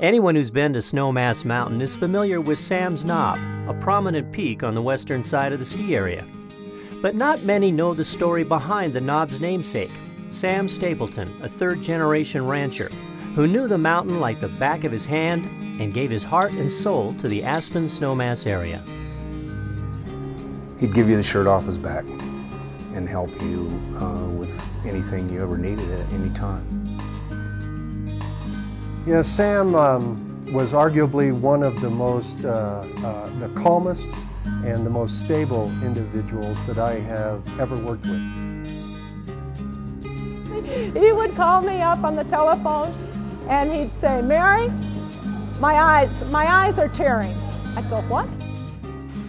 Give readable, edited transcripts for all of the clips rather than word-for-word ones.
Anyone who's been to Snowmass Mountain is familiar with Sam's Knob, a prominent peak on the western side of the ski area. But not many know the story behind the knob's namesake, Sam Stapleton, a third-generation rancher who knew the mountain like the back of his hand and gave his heart and soul to the Aspen Snowmass area. He'd give you the shirt off his back and help you with anything you ever needed at any time. Yeah, Sam was arguably one of the most, the calmest and the most stable individuals that I have ever worked with. He would call me up on the telephone and he'd say, "Mary, my eyes are tearing." I'd go, "What?"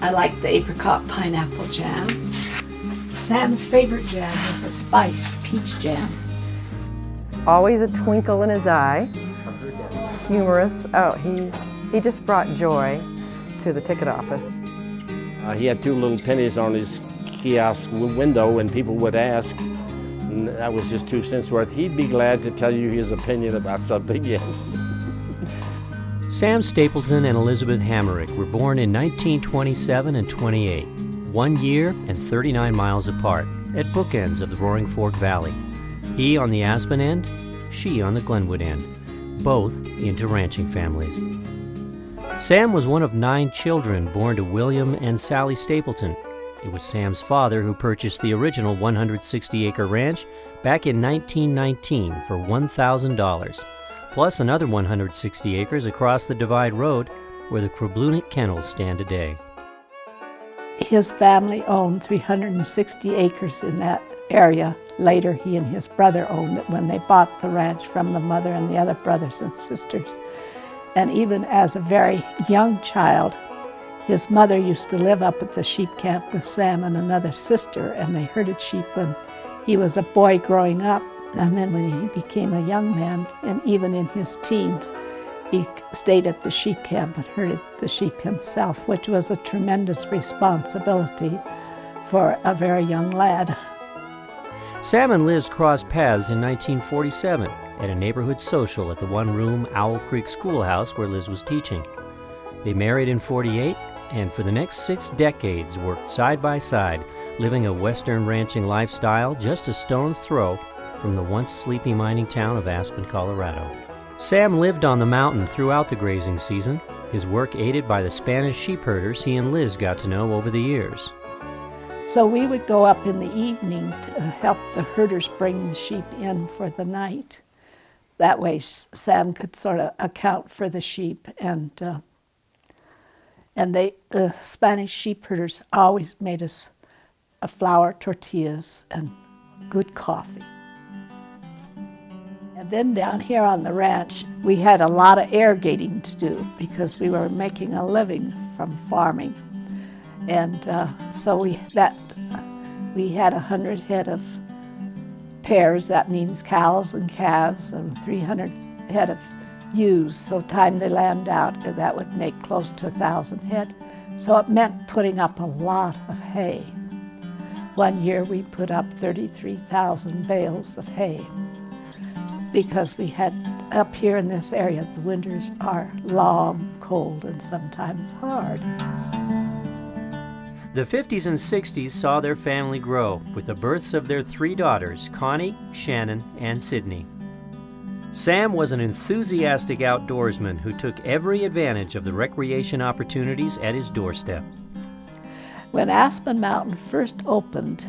I like the apricot pineapple jam. Sam's favorite jam was a spiced peach jam. Always a twinkle in his eye. Humorous. Oh, he just brought joy to the ticket office. He had two little pennies on his kiosk window and people would ask, and that was just 2 cents worth. He'd be glad to tell you his opinion about something, yes. Sam Stapleton and Elizabeth Hamerick were born in 1927 and 28, 1 year and 39 miles apart, at bookends of the Roaring Fork Valley. He on the Aspen end, she on the Glenwood end, both into ranching families. Sam was one of 9 children born to William and Sally Stapleton. It was Sam's father who purchased the original 160-acre ranch back in 1919 for $1,000, plus another 160 acres across the Divide Road where the Krablunic Kennels stand today. His family owned 360 acres in that area. Later, he and his brother owned it when they bought the ranch from the mother and the other brothers and sisters. And even as a very young child, his mother used to live up at the sheep camp with Sam and another sister, and they herded sheep when he was a boy growing up. And then when he became a young man, and even in his teens, he stayed at the sheep camp and herded the sheep himself, which was a tremendous responsibility for a very young lad. Sam and Liz crossed paths in 1947 at a neighborhood social at the one-room Owl Creek Schoolhouse where Liz was teaching. They married in '48 and for the next 6 decades worked side by side, living a western ranching lifestyle just a stone's throw from the once sleepy mining town of Aspen, Colorado. Sam lived on the mountain throughout the grazing season, his work aided by the Spanish sheep herders he and Liz got to know over the years. So we would go up in the evening to help the herders bring the sheep in for the night. That way Sam could sort of account for the sheep, and the Spanish sheep herders always made us flour tortillas and good coffee. And then down here on the ranch, we had a lot of irrigating to do because we were making a living from farming. And so we had 100 head of pairs. That means cows and calves, and 300 head of ewes. So time they land out, that would make close to 1,000 head. So it meant putting up a lot of hay. One year we put up 33,000 bales of hay because we had, up here in this area, the winters are long, cold, and sometimes hard. The 50s and 60s saw their family grow with the births of their 3 daughters, Connie, Shannon, and Sydney. Sam was an enthusiastic outdoorsman who took every advantage of the recreation opportunities at his doorstep. When Aspen Mountain first opened,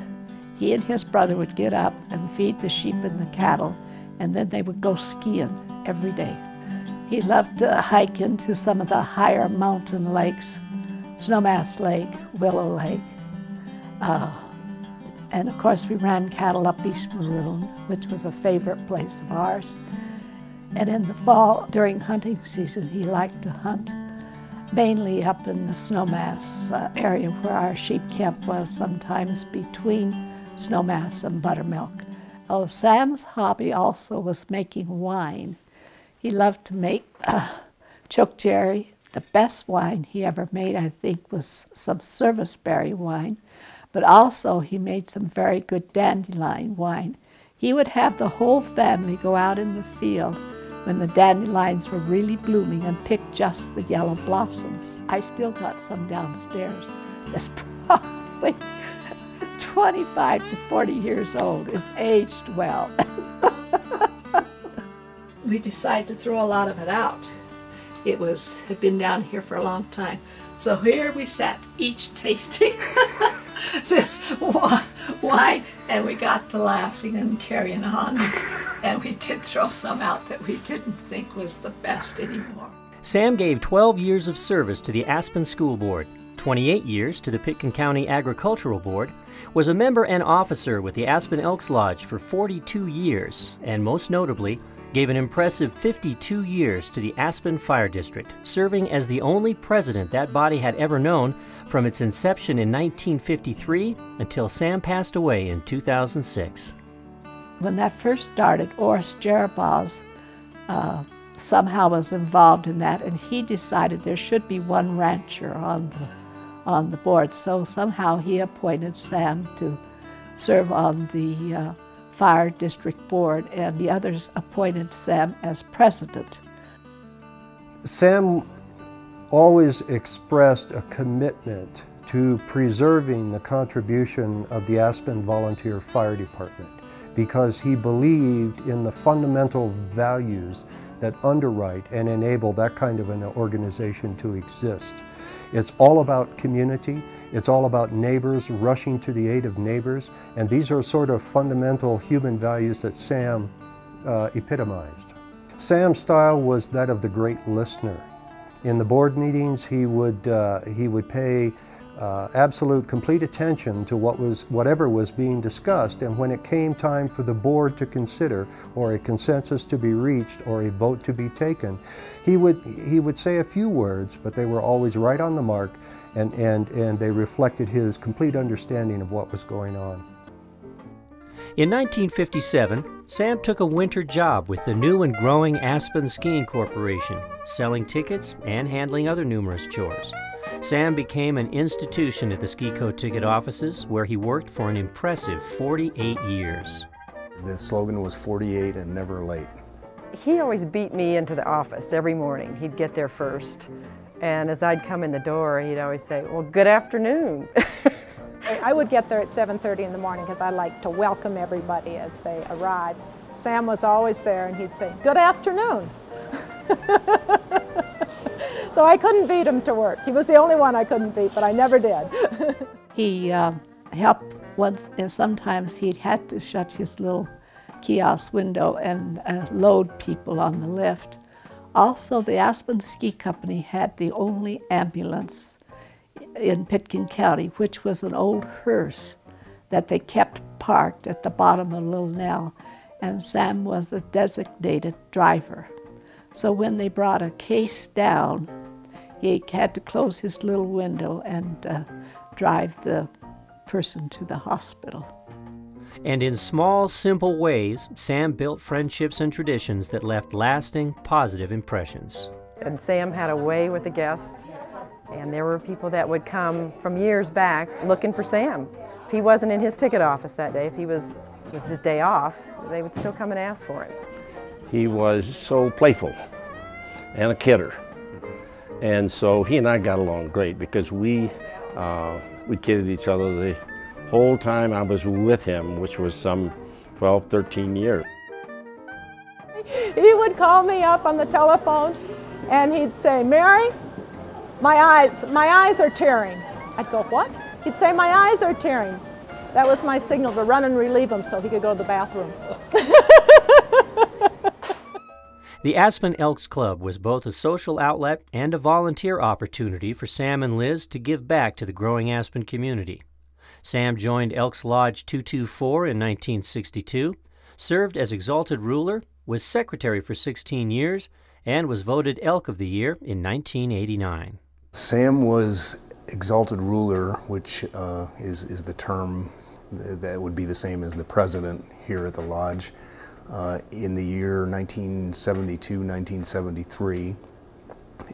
he and his brother would get up and feed the sheep and the cattle, and then they would go skiing every day. He loved to hike into some of the higher mountain lakes, Snowmass Lake, Willow Lake. And of course we ran cattle up East Maroon, which was a favorite place of ours. And in the fall, during hunting season, he liked to hunt mainly up in the Snowmass area where our sheep camp was, sometimes between Snowmass and Buttermilk. Oh, Sam's hobby also was making wine. He loved to make chokecherry. The best wine he ever made, I think, was some serviceberry wine, but also he made some very good dandelion wine. He would have the whole family go out in the field when the dandelions were really blooming, and picked just the yellow blossoms. I still got some downstairs. It's probably 25 to 40 years old. It's aged well. We decided to throw a lot of it out. It had been down here for a long time. So here we sat, each tasting this wine, and we got to laughing and carrying on. And we did throw some out that we didn't think was the best anymore. Sam gave 12 years of service to the Aspen School Board, 28 years to the Pitkin County Agricultural Board, was a member and officer with the Aspen Elks Lodge for 42 years, and most notably, gave an impressive 52 years to the Aspen Fire District, serving as the only president that body had ever known from its inception in 1953 until Sam passed away in 2006. When that first started, Oris Jerabaz somehow was involved in that, and he decided there should be one rancher on the board. So somehow he appointed Sam to serve on the Fire District Board, and the others appointed Sam as president. Sam always expressed a commitment to preserving the contribution of the Aspen Volunteer Fire Department because he believed in the fundamental values that underwrite and enable that kind of an organization to exist. It's all about community. It's all about neighbors rushing to the aid of neighbors, and these are sort of fundamental human values that Sam epitomized. Sam's style was that of the great listener. In the board meetings, he would pay absolute, complete attention to whatever was being discussed, and when it came time for the board to consider, or a consensus to be reached, or a vote to be taken, he would say a few words, but they were always right on the mark, and they reflected his complete understanding of what was going on. In 1957, Sam took a winter job with the new and growing Aspen Skiing Corporation, selling tickets and handling other numerous chores. Sam became an institution at the Ski-Co ticket offices, where he worked for an impressive 48 years. The slogan was 48 and never late. He always beat me into the office every morning. He'd get there first. And as I'd come in the door, he'd always say, "Well, good afternoon." I would get there at 7:30 in the morning because I like to welcome everybody as they arrive. Sam was always there, and he'd say, "Good afternoon." So I couldn't beat him to work. He was the only one I couldn't beat, but I never did. He helped once, and sometimes he had to shut his little kiosk window and load people on the lift. Also, the Aspen Ski Company had the only ambulance in Pitkin County, which was an old hearse that they kept parked at the bottom of Little Nell, and Sam was the designated driver. So when they brought a case down, he had to close his little window and drive the person to the hospital. And in small, simple ways, Sam built friendships and traditions that left lasting, positive impressions. And Sam had a way with the guests, and there were people that would come from years back looking for Sam. If he wasn't in his ticket office that day, if it was his day off, they would still come and ask for it. He was so playful and a kidder. And so he and I got along great because we kidded each other the whole time I was with him, which was some 12, 13 years. He would call me up on the telephone, and he'd say, "Mary, my eyes are tearing." I'd go, "What?" He'd say, "My eyes are tearing." That was my signal to run and relieve him so he could go to the bathroom. The Aspen Elks Club was both a social outlet and a volunteer opportunity for Sam and Liz to give back to the growing Aspen community. Sam joined Elks Lodge 224 in 1962, served as Exalted Ruler, was secretary for 16 years, and was voted Elk of the Year in 1989. Sam was Exalted Ruler, which is the term that would be the same as the president here at the Lodge. In the year 1972, 1973,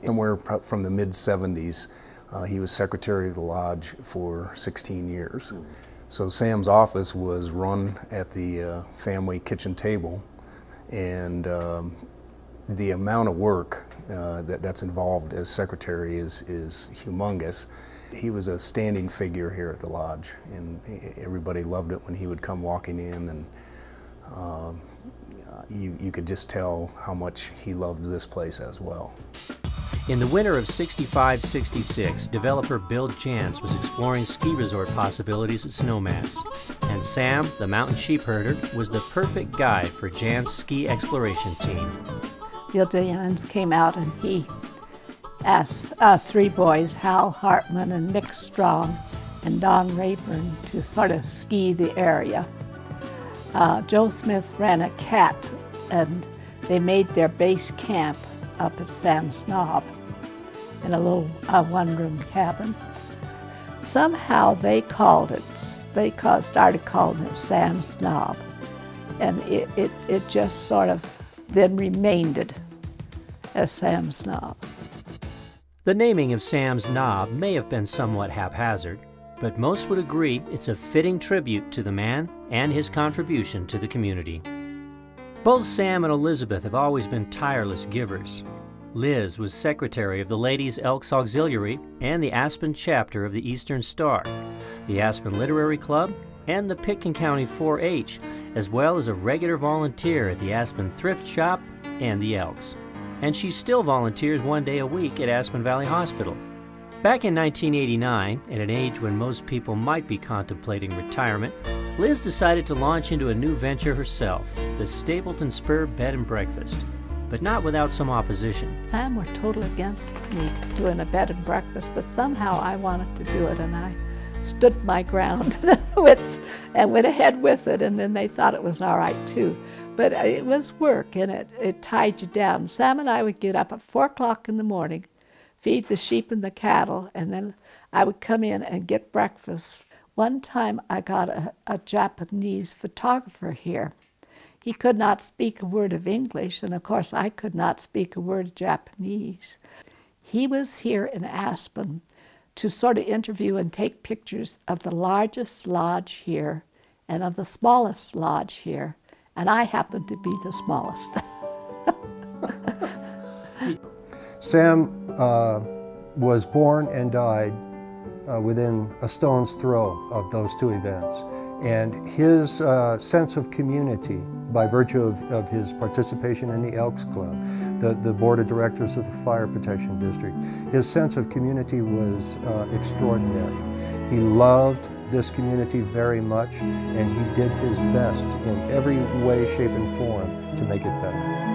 somewhere from the mid-70s, he was secretary of the Lodge for 16 years. So Sam's office was run at the family kitchen table, and The amount of work that's involved as secretary is humongous. He was a standing figure here at the lodge, and everybody loved it when he would come walking in, and you could just tell how much he loved this place as well. In the winter of '65-66, developer Bill Jantz was exploring ski resort possibilities at Snowmass, and Sam, the mountain sheep herder, was the perfect guide for Jantz's ski exploration team. Bill Jantz came out and he asked three boys, Hal Hartman and Mick Strong and Don Rayburn, to sort of ski the area. Joe Smith ran a cat, and they made their base camp up at Sam's Knob in a little one-room cabin. Somehow they started calling it Sam's Knob, and it just sort of then remained as Sam's Knob. The naming of Sam's Knob may have been somewhat haphazard, but most would agree it's a fitting tribute to the man and his contribution to the community. Both Sam and Elizabeth have always been tireless givers. Liz was secretary of the Ladies' Elks Auxiliary and the Aspen chapter of the Eastern Star, the Aspen Literary Club, and the Pitkin County 4-H, as well as a regular volunteer at the Aspen Thrift Shop and the Elks. And she still volunteers 1 day a week at Aspen Valley Hospital. Back in 1989, at an age when most people might be contemplating retirement, Liz decided to launch into a new venture herself, the Stapleton Spur Bed and Breakfast, but not without some opposition. Sam were totally against me doing a bed and breakfast, but somehow I wanted to do it, and I stood my ground and went ahead with it, and then they thought it was all right too. But it was work, and it tied you down. Sam and I would get up at 4 o'clock in the morning, feed the sheep and the cattle, and then I would come in and get breakfast. One time I got a Japanese photographer here. He could not speak a word of English, and of course I could not speak a word of Japanese. He was here in Aspen to sort of interview and take pictures of the largest lodge here and of the smallest lodge here, and I happened to be the smallest. Sam was born and died within a stone's throw of those two events. And his sense of community, by virtue of his participation in the Elks Club, the board of directors of the Fire Protection District, his sense of community was extraordinary. He loved this community very much, and he did his best in every way, shape, and form to make it better.